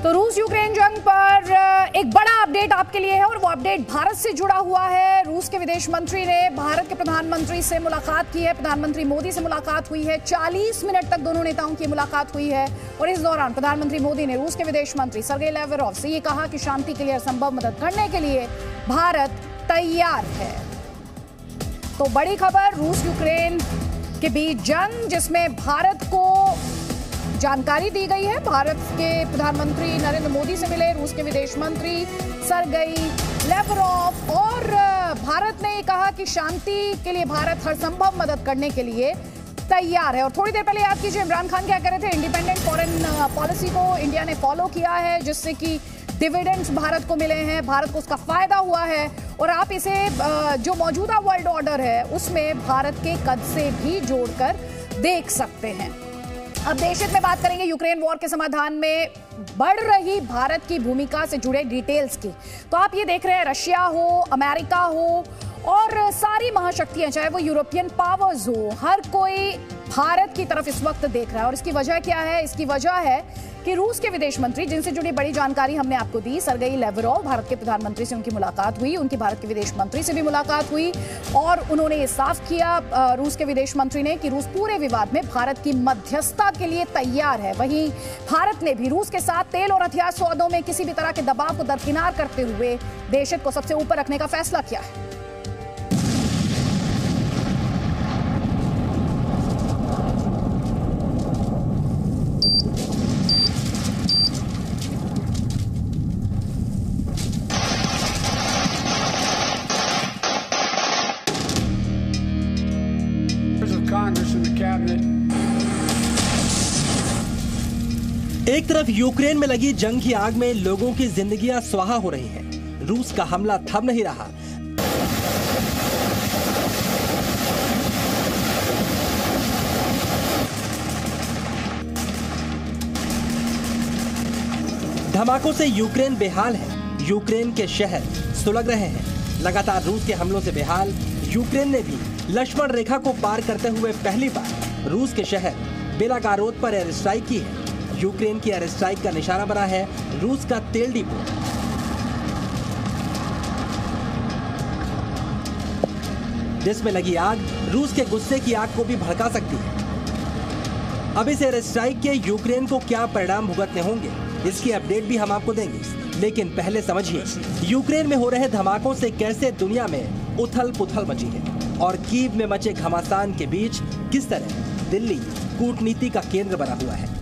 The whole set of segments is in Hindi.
तो रूस यूक्रेन जंग पर एक बड़ा अपडेट आपके लिए है और वो अपडेट भारत से जुड़ा हुआ है। रूस के विदेश मंत्री ने भारत के प्रधानमंत्री से मुलाकात की है, प्रधानमंत्री मोदी से मुलाकात हुई है। 40 मिनट तक दोनों नेताओं की मुलाकात हुई है और इस दौरान प्रधानमंत्री मोदी ने रूस के विदेश मंत्री सर्गेई लैवरोव से ये कहा कि शांति के लिए असंभव मदद करने के लिए भारत तैयार है। तो बड़ी खबर, रूस यूक्रेन के बीच जंग जिसमें भारत को जानकारी दी गई है। भारत के प्रधानमंत्री नरेंद्र मोदी से मिले रूस के विदेश मंत्री सर्गेई लैवरोव और भारत ने कहा कि शांति के लिए भारत हर संभव मदद करने के लिए तैयार है। और थोड़ी देर पहले याद कीजिए इमरान खान क्या कह रहे थे, इंडिपेंडेंट फॉरेन पॉलिसी को इंडिया ने फॉलो किया है जिससे कि डिविडेंड्स भारत को मिले हैं, भारत को उसका फायदा हुआ है और आप इसे जो मौजूदा वर्ल्ड ऑर्डर है उसमें भारत के कद से भी जोड़कर देख सकते हैं। अब देश हित में बात करेंगे यूक्रेन वॉर के समाधान में बढ़ रही भारत की भूमिका से जुड़े डिटेल्स की। तो आप ये देख रहे हैं रशिया हो, अमेरिका हो और सारी महाशक्तियां, चाहे वो यूरोपियन पावर्स हो, हर कोई भारत की तरफ इस वक्त देख रहा है। और इसकी वजह क्या है? इसकी वजह है कि रूस के विदेश मंत्री, जिनसे जुड़ी बड़ी जानकारी हमने आपको दी, सर्गेई लैवरोव, भारत के प्रधानमंत्री से उनकी मुलाकात हुई, उनकी भारत के विदेश मंत्री से भी मुलाकात हुई और उन्होंने ये साफ किया रूस के विदेश मंत्री ने कि रूस पूरे विवाद में भारत की मध्यस्थता के लिए तैयार है। वहीं भारत ने भी रूस के साथ तेल और हथियार सौदों में किसी भी तरह के दबाव को दरकिनार करते हुए देश हित को सबसे ऊपर रखने का फैसला किया है। एक तरफ यूक्रेन में लगी जंग की आग में लोगों की जिंदगियां स्वाहा हो रही हैं। रूस का हमला थम नहीं रहा। धमाकों से यूक्रेन बेहाल है। यूक्रेन के शहर सुलग रहे हैं। लगातार रूस के हमलों से बेहाल यूक्रेन ने भी लक्ष्मण रेखा को पार करते हुए पहली बार रूस के शहर बेलागोरोद पर एयर स्ट्राइक की है। यूक्रेन की एयर स्ट्राइक का निशाना बना है रूस का तेल डिपो। जिसमें लगी आग रूस के गुस्से की आग को भी भड़का सकती है। अब इस एयर स्ट्राइक के यूक्रेन को क्या परिणाम भुगतने होंगे, इसकी अपडेट भी हम आपको देंगे। लेकिन पहले समझिए यूक्रेन में हो रहे धमाकों से कैसे दुनिया में उथल पुथल मची है और कीव में मचे घमासान के बीच किस तरह दिल्ली कूटनीति का केंद्र बना हुआ है।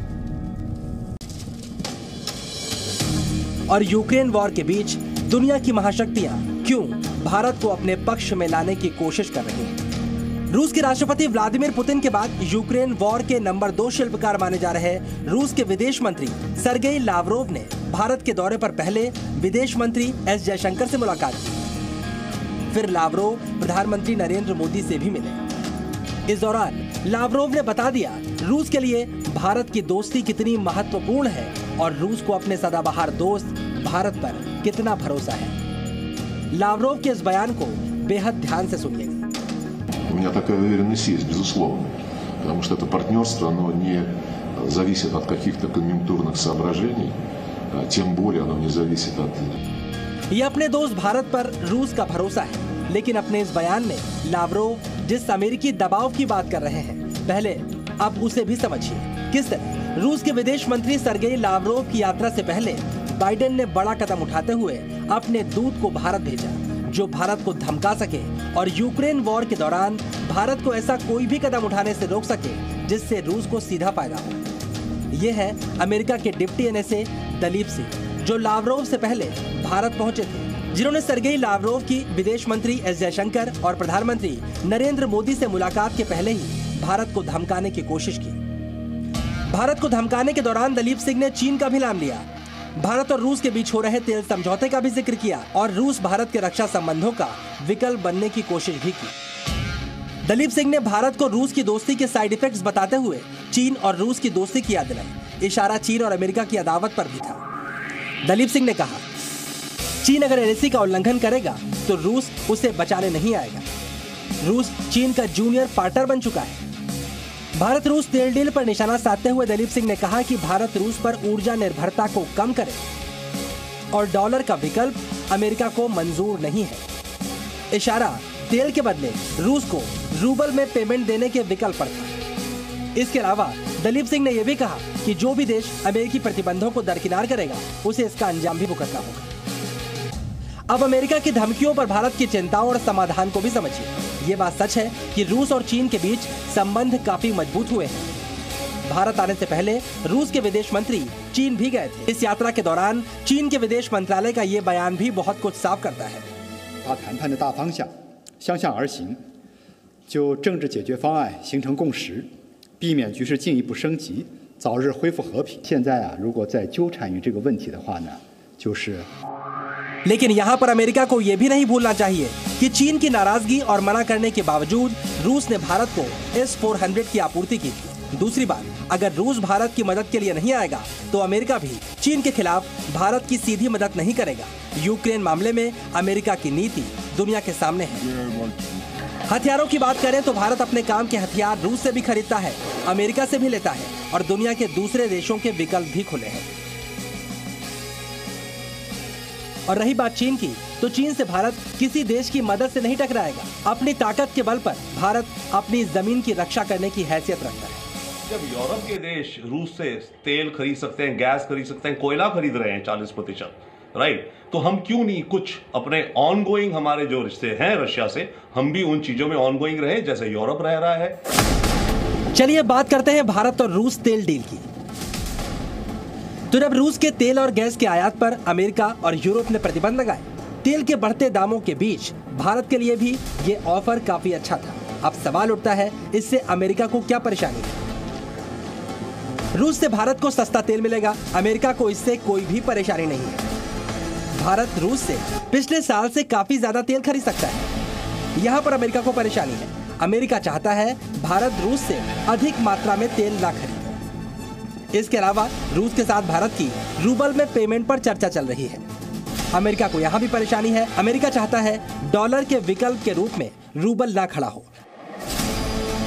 और यूक्रेन वॉर के बीच दुनिया की महाशक्तियां क्यों भारत को अपने पक्ष में लाने की कोशिश कर रही हैं। रूस के राष्ट्रपति व्लादिमीर पुतिन के बाद यूक्रेन वॉर के नंबर 2 शिल्पकार माने जा रहे रूस के विदेश मंत्री सर्गेई लैवरोव ने भारत के दौरे पर पहले विदेश मंत्री एस जयशंकर से मुलाकात की। फिर लैवरोव प्रधानमंत्री नरेंद्र मोदी से भी मिले। इस दौरान लैवरोव ने बता दिया रूस के लिए भारत की दोस्ती कितनी महत्वपूर्ण है और रूस को अपने सदाबहार दोस्त भारत पर कितना भरोसा है। लैवरोव के इस बयान को बेहद ध्यान से सुनिएगा। У меня такая уверенность есть, безусловно, потому что это партнерство, оно не зависит от каких-то конъюнктурных соображений, тем более оно не зависит от... ये अपने दोस्त भारत पर रूस का भरोसा है, लेकिन अपने इस बयान में लैवरोव जिस अमेरिकी दबाव की बात कर रहे हैं, पहले अब उसे भी समझिए। किस तरह रूस के विदेश मंत्री सर्गेई लैवरोव की यात्रा से पहले बाइडेन ने बड़ा कदम उठाते हुए अपने दूत को भारत भेजा, जो भारत को धमका सके और यूक्रेन वॉर के दौरान भारत को ऐसा कोई भी कदम उठाने से रोक सके जिससे रूस को सीधा फायदा हो। ये है अमेरिका के डिप्टी एनएसए दलीप सिंह, जो लैवरोव से पहले भारत पहुंचे थे, जिन्होंने सर्गेई लैवरोव की विदेश मंत्री एस जयशंकर और प्रधानमंत्री नरेंद्र मोदी से मुलाकात के पहले ही भारत को धमकाने की कोशिश की। भारत को धमकाने के दौरान दलीप सिंह ने चीन का भी नाम लिया, भारत और रूस के बीच हो रहे तेल समझौते का भी जिक्र किया और रूस भारत के रक्षा संबंधों का विकल्प बनने की कोशिश भी की। दलीप सिंह ने भारत को रूस की दोस्ती के साइड इफेक्ट्स बताते हुए चीन और रूस की दोस्ती की याद दिलाई। इशारा चीन और अमेरिका की अदावत पर भी था। दलीप सिंह ने कहा, चीन अगर एलएसी का उल्लंघन करेगा तो रूस उसे बचाने नहीं आएगा। रूस चीन का जूनियर पार्टनर बन चुका है। भारत रूस तेल डील पर निशाना साधते हुए दलीप सिंह ने कहा कि भारत रूस पर ऊर्जा निर्भरता को कम करे और डॉलर का विकल्प अमेरिका को मंजूर नहीं है। इशारा तेल के बदले रूस को रूबल में पेमेंट देने के विकल्प पर था। इसके अलावा दलीप सिंह ने यह भी कहा कि जो भी देश अमेरिकी प्रतिबंधों को दरकिनार करेगा उसे इसका अंजाम भी भुगतना होगा। अब अमेरिका की धमकियों पर भारत की चिंताओं और समाधान को भी समझिए। ये बात सच है कि रूस और चीन के बीच संबंध काफी मजबूत हुए हैं। भारत आने से पहले रूस के विदेश मंत्री चीन भी गए थे। इस यात्रा के दौरान चीन के विदेश मंत्रालय का ये बयान भी बहुत कुछ साफ करता है। 谈判的大方向相向而行，就政治解决方案形成共识，避免局势进一步升级，早日恢复和平。现在啊，如果再纠缠于这个问题的话呢，就是。 लेकिन यहाँ पर अमेरिका को यह भी नहीं भूलना चाहिए कि चीन की नाराजगी और मना करने के बावजूद रूस ने भारत को S-400 की आपूर्ति की थी। दूसरी बात, अगर रूस भारत की मदद के लिए नहीं आएगा तो अमेरिका भी चीन के खिलाफ भारत की सीधी मदद नहीं करेगा। यूक्रेन मामले में अमेरिका की नीति दुनिया के सामने है। हथियारों की बात करें तो भारत अपने काम के हथियार रूस से भी खरीदता है, अमेरिका से भी लेता है और दुनिया के दूसरे देशों के विकल्प भी खुले हैं। और रही बात चीन की, तो चीन से भारत किसी देश की मदद से नहीं टकराएगा। अपनी ताकत के बल पर भारत अपनी जमीन की रक्षा करने की हैसियत रखता है। जब यूरोप के देश रूस से तेल खरीद सकते हैं, गैस खरीद सकते हैं, कोयला खरीद रहे हैं 40%, राइट, तो हम क्यों नहीं कुछ अपने ऑनगोइंग हमारे जो रिश्ते हैं रशिया से, हम भी उन चीजों में ऑनगोइंग रहे जैसे यूरोप रह रहा है। चलिए बात करते हैं भारत और रूस तेल डील की। तो जब रूस के तेल और गैस के आयात पर अमेरिका और यूरोप ने प्रतिबंध लगाए, तेल के बढ़ते दामों के बीच भारत के लिए भी ये ऑफर काफी अच्छा था। अब सवाल उठता है, इससे अमेरिका को क्या परेशानी है? रूस से भारत को सस्ता तेल मिलेगा, अमेरिका को इससे कोई भी परेशानी नहीं है। भारत रूस से पिछले साल से काफी ज्यादा तेल खरीद सकता है। यहाँ पर अमेरिका को परेशानी है। अमेरिका चाहता है भारत रूस से अधिक मात्रा में तेल ना खरीदे। इसके अलावा रूस के साथ भारत की रूबल में पेमेंट पर चर्चा चल रही है। अमेरिका को यहाँ भी परेशानी है। अमेरिका चाहता है डॉलर के विकल्प के रूप में रूबल ना खड़ा हो।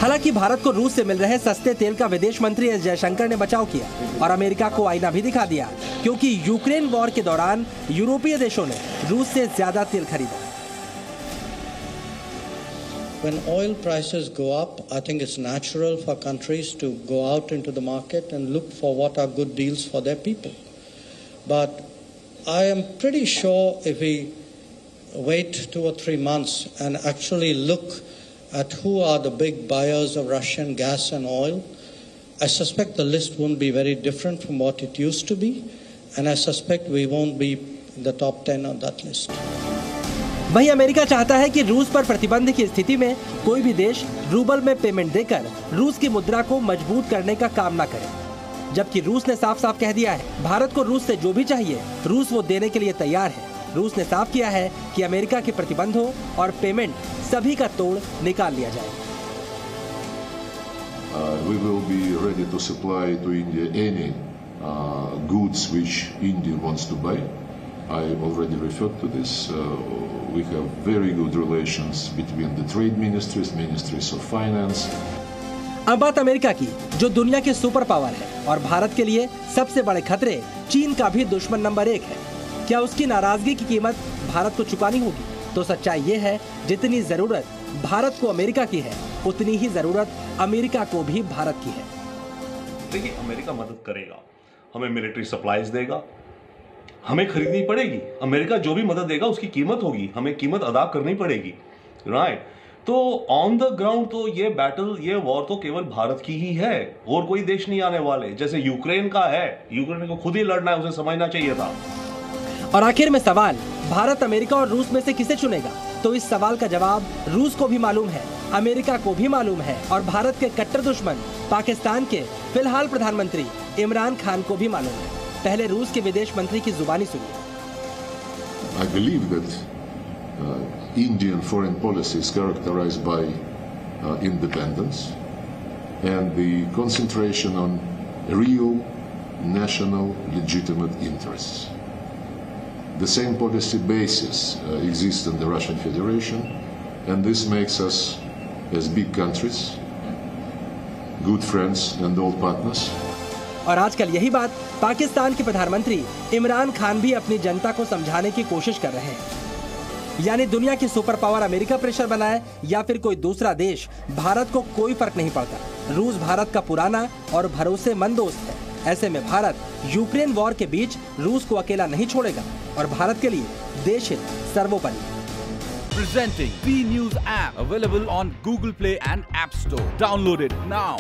हालांकि भारत को रूस से मिल रहे सस्ते तेल का विदेश मंत्री एस जयशंकर ने बचाव किया और अमेरिका को आईना भी दिखा दिया, क्योंकि यूक्रेन वॉर के दौरान यूरोपीय देशों ने रूस से ज्यादा तेल खरीदा। When oil prices go up, I think it's natural for countries to go out into the market and look for what are good deals for their people. But I am pretty sure if we wait 2 or 3 months and actually look at who are the big buyers of Russian gas and oil, I suspect the list won't be very different from what it used to be, and I suspect we won't be in the top 10 on that list. वहीं अमेरिका चाहता है कि रूस पर प्रतिबंध की स्थिति में कोई भी देश रूबल में पेमेंट देकर रूस की मुद्रा को मजबूत करने का काम न करे, जबकि रूस ने साफ साफ कह दिया है भारत को रूस से जो भी चाहिए रूस वो देने के लिए तैयार है। रूस ने साफ किया है कि अमेरिका के प्रतिबंधों और पेमेंट सभी का तोड़ निकाल लिया जाएगा। We will be ready to supply to India any goods which India wants to buy. I already referred to this. We have very good relations between the trade ministries, ministries of finance. अब बात अमेरिका की, जो दुनिया के सुपर पावर है और भारत के लिए सबसे बड़े खतरे चीन का भी दुश्मन नंबर 1 है। क्या उसकी नाराजगी की कीमत भारत को चुकानी होगी? तो सच्चाई ये है, जितनी जरूरत भारत को अमेरिका की है, उतनी ही जरूरत अमेरिका को भी भारत की है। देखिए, अमेरिका मदद करेगा, हमें मिलिट्री सप्लाईज देगा, हमें खरीदनी पड़ेगी। अमेरिका जो भी मदद देगा उसकी कीमत होगी, हमें कीमत अदा करनी पड़ेगी, राइट। तो ऑन द ग्राउंड तो ये बैटल, ये वॉर तो केवल भारत की ही है, और कोई देश नहीं आने वाले। जैसे यूक्रेन का है, यूक्रेन को खुद ही लड़ना है, उसे समझना चाहिए था। और आखिर में सवाल, भारत अमेरिका और रूस में से किसे चुनेगा? तो इस सवाल का जवाब रूस को भी मालूम है, अमेरिका को भी मालूम है और भारत के कट्टर दुश्मन पाकिस्तान के फिलहाल प्रधानमंत्री इमरान खान को भी मालूम है। पहले रूस के विदेश मंत्री की जुबानी सुनिए। I believe that Indian foreign policy is characterized by independence and the concentration on real national legitimate interests. The same policy basis exists in the Russian Federation, and this makes us, as big countries, good friends and old partners. और आजकल यही बात पाकिस्तान के प्रधानमंत्री इमरान खान भी अपनी जनता को समझाने की कोशिश कर रहे हैं। यानी दुनिया की सुपर पावर अमेरिका प्रेशर बनाए या फिर कोई दूसरा देश, भारत को कोई फर्क नहीं पड़ता। रूस भारत का पुराना और भरोसेमंद दोस्त है। ऐसे में भारत यूक्रेन वॉर के बीच रूस को अकेला नहीं छोड़ेगा और भारत के लिए देश हित सर्वोपरि। Presenting B News app, available on Google Play and App Store. Download it now.